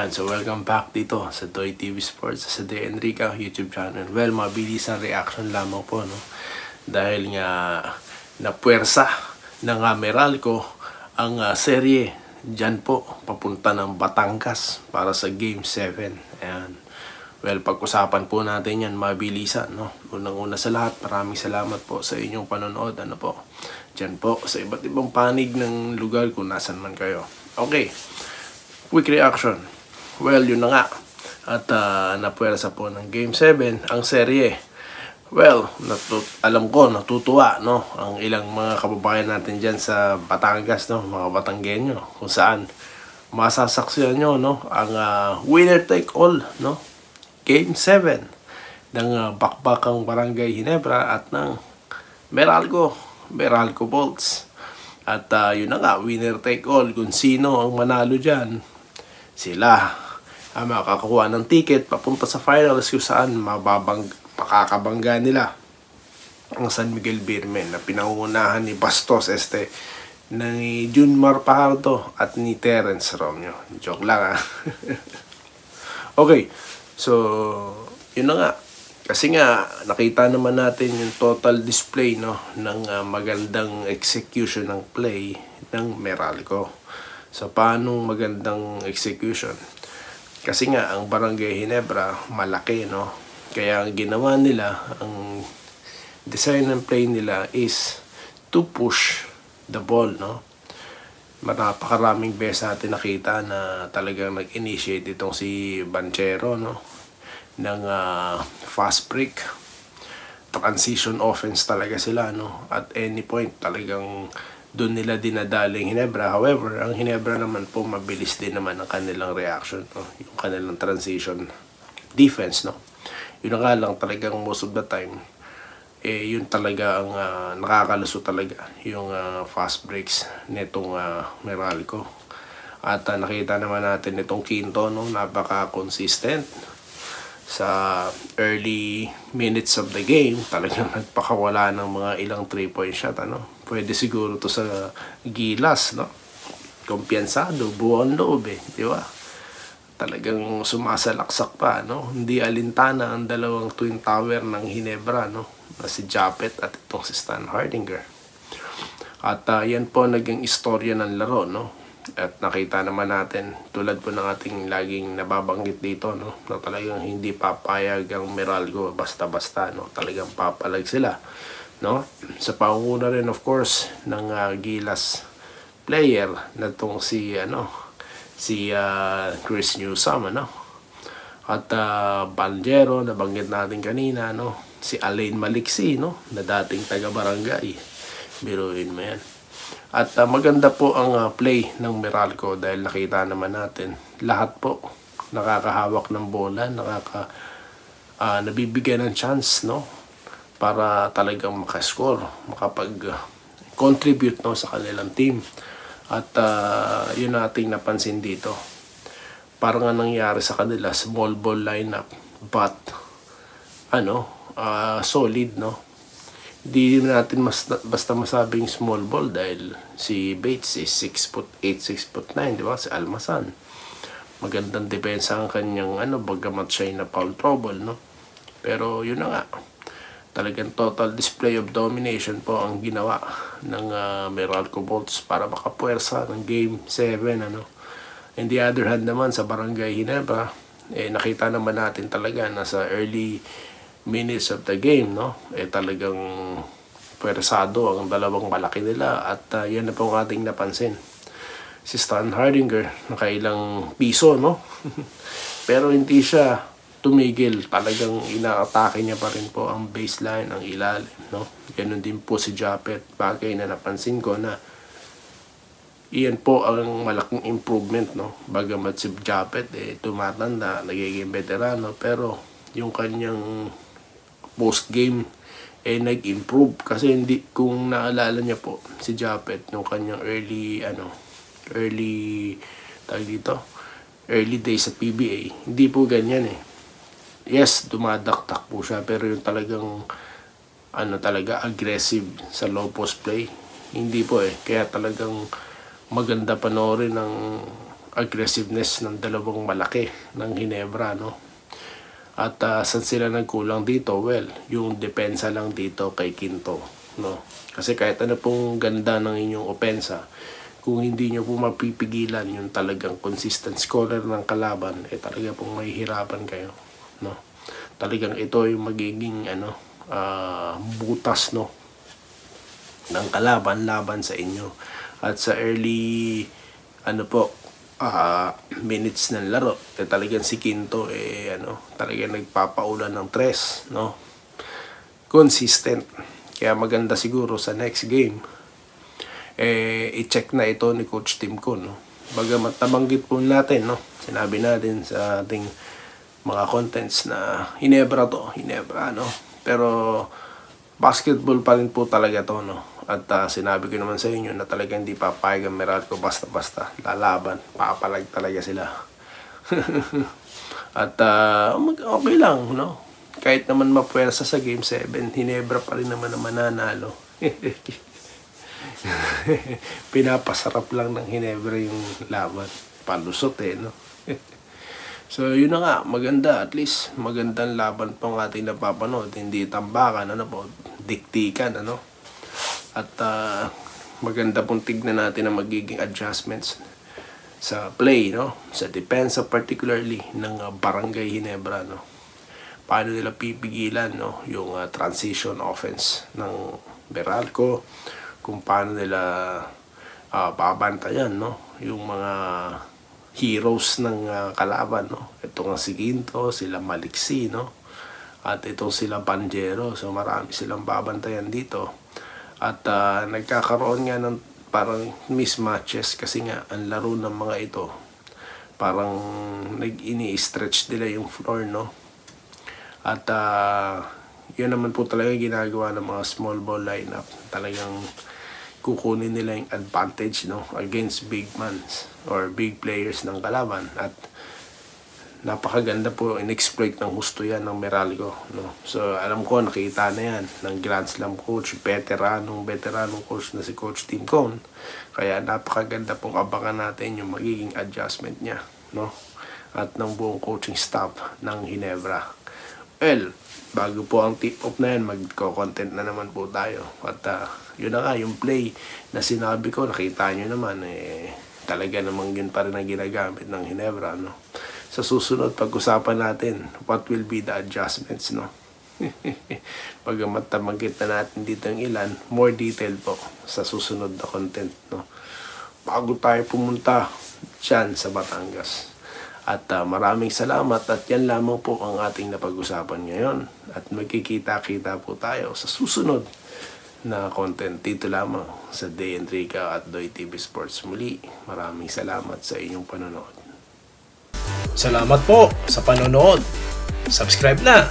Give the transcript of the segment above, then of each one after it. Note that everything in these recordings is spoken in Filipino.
Ayan, so welcome back dito sa Toy TV Sports sa De Enrica YouTube channel. Well, mabilis ang reaction lamang po, no? Dahil nga napuwersa ng Meralco ang serye dyan po, papunta ng Batangas para sa Game 7. Ayan. Well, pag-usapan po natin yan, mabilisan, no? Unang-una sa lahat, maraming salamat po sa inyong panonood, ano po, dyan po, sa iba't ibang panig ng lugar kung nasan man kayo. Okay. Quick reaction. Well, yun na nga. At napuwersa po ng Game 7 ang serye. Well, alam ko, natutuwa, no? Ang ilang mga kababayan natin dyan sa Batangas, no? Mga Batanggenyo, kung saan masasaksiyan nyo, no? Ang winner take all, no? Game 7 ng Bakbakang Barangay Ginebra at ng Meralco Bolts. At yun na nga, winner take all. Kung sino ang manalo dyan, sila ang makakakuha ng ticket papunta sa finals kung saan makakabangga nila ang San Miguel Beermen na pinangungunahan ni Bastos ni Junmar Pajardo at ni Terence Romeo. Joke lang, ha. Okay, so yun na nga. Kasi nga, nakita naman natin yung total display, no, ng magandang execution ng play ng Meralco. So, paanong magandang execution? Kasi nga, ang Barangay Ginebra, malaki, no? Kaya ang ginawa nila, ang design ng play nila is to push the ball, no? Napakaraming beses natin nakita na talagang nag-initiate itong si Banchero, no? Ng fast break. Transition offense talaga sila, no? At any point, talagang doon nila dinadaling Ginebra. However, ang Ginebra naman po, mabilis din naman ang kanilang reaction, no? Yung kanilang transition defense, no? Yun nga lang talagang most of the time, yun talaga ang nakakaluso talaga, yung fast breaks nitong Meralco. At nakita naman natin itong Quinto, no? Napaka-consistent sa early minutes of the game. Talagang nagpakawala ng mga ilang 3-point shot, ano? Pwede siguro to sa Gilas, no? Kumpiyansado, buong loob, di ba? Talagang sumasalaksak pa, no? Hindi alintana ang dalawang twin tower ng Ginebra, no? Na si Japet at itong si Stan Hardinger. At yan po naging istorya ng laro, no? At nakita naman natin, tulad po ng ating laging nababanggit dito, no? Na talagang hindi papayag ang Meralco basta-basta, no? Talagang papalag sila, no? Sa pangunguna rin, of course, ng Gilas player na itong si Chris Newsome, ano? At Banjero, nabanggit natin kanina, no? Si Alain Maliksi, no? Na dating taga-barangay. Biruin mo yan. At maganda po ang play ng Meralco dahil nakita naman natin lahat po nakakahawak ng bola, nabibigyan ng chance, no? Para talagang makascore, makapag-contribute, no, sa kanilang team. At yun nating napansin dito. Parang nga nangyari sa kanila, small ball lineup, but solid, no? Hindi natin basta masabing small ball dahil si Bates is 6'8", 6'9", di ba? Si Almasan. Magandang depensa ang kanyang bagamat siya na foul trouble, no? Pero yun na nga. Talagang total display of domination po ang ginawa ng Meralco Bolts para makapuwersa ng Game 7, ano? In the other hand naman, sa Barangay Ginebra, nakita naman natin talaga na sa early minutes of the game, no? Talagang pwersado ang dalawang malaki nila at yan na po ang ating napansin. Si Stan Hardinger, nakailang piso, no? Pero hindi siya tumigil. Talagang inaatake niya pa rin po ang baseline, ang ilalim, no? Ganun din po si Japet. Bagay na napansin ko na iyan po ang malaking improvement, no? Bagamat si Japet, tumatanda, nagiging veterano, pero yung kanyang post-game nag-improve kasi hindi, kung naalala niya po si Japet nung kanyang early days sa PBA, hindi po ganyan Yes, dumadaktak po siya, pero yung talagang talaga aggressive sa low post play, hindi po kaya talagang maganda panoorin ng aggressiveness ng dalawang malaki ng Ginebra, no? At saan sila nagkulang dito? Well, yung depensa lang dito kay Quinto, no? Kasi kahit ano pong ganda ng inyong opensa, kung hindi nyo po mapipigilan yung talagang consistent scorer ng kalaban, talaga pong mahihirapan kayo, no? Talagang ito yung magiging butas, no, ng kalaban sa inyo. At sa early minutes ng laro, talagang si Quinto talagang nagpapaulan ng tres, no? Consistent. Kaya maganda siguro sa next game i-check na ito ni Coach Tim ko, no? Bagamat nabanggit po natin, no, sinabi natin sa ating mga contents na Ginebra, no? Pero basketball pa rin po talaga to, no? At sinabi ko naman sa inyo na talagang hindi papayag ang Meralco basta-basta lalaban. Papalag talaga sila. At okay lang, no? Kahit naman mapuwersa sa Game 7, Ginebra pa rin naman ang mananalo. Pinapasarap lang ng Ginebra yung laban. Palusot no? So yun na nga, maganda, at least magandang laban pang ating napapanood. Hindi tambakan, diktikan, At maganda pong tignan natin ang magiging adjustments sa play, no? Sa depensa particularly ng Barangay Ginebra, no? Paano nila pipigilan, no, yung transition offense ng Meralco, kung paano nila babantayan, no, yung mga heroes ng kalaban, no? Ito nga si Quinto, sila Maliksi, no? At itong sila Panjero. So marami silang babantayan dito. At nagkakaroon nga ng parang mismatches kasi nga ang laro ng mga ito parang ini-stretch nila yung floor, no? At yun naman po talaga ginagawa ng mga small ball lineup. Talagang kukunin nila yung advantage, no, against big mans or big players ng kalaban. At napakaganda po in-exploit ng husto yan ng Meralco, no? So alam ko nakita na yan ng Grand Slam coach, veteranong coach na si Coach Tim Cone. Kaya napakaganda pong abangan natin yung magiging adjustment niya, no? At ng buong coaching staff ng Ginebra. Well, bago po ang tip-off na yan, magko-content na naman po tayo. At yun na nga, yung play na sinabi ko, nakita nyo naman, talaga namang yun pa rin ang ginagamit ng Ginebra, no? Sa susunod, pag-usapan natin what will be the adjustments, no? Pagamat nabanggit na natin dito yung ilan, more detail po sa susunod na content, no? Bago tayo pumunta dyan sa Batangas. At maraming salamat, at yan lamang po ang ating napag-usapan ngayon. At magkikita-kita po tayo sa susunod na content dito lamang sa Day Enrica at Doy TV Sports. Muli, maraming salamat sa inyong panonood. Salamat po sa panonood. Subscribe na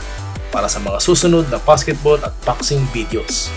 para sa mga susunod na basketball at boxing videos.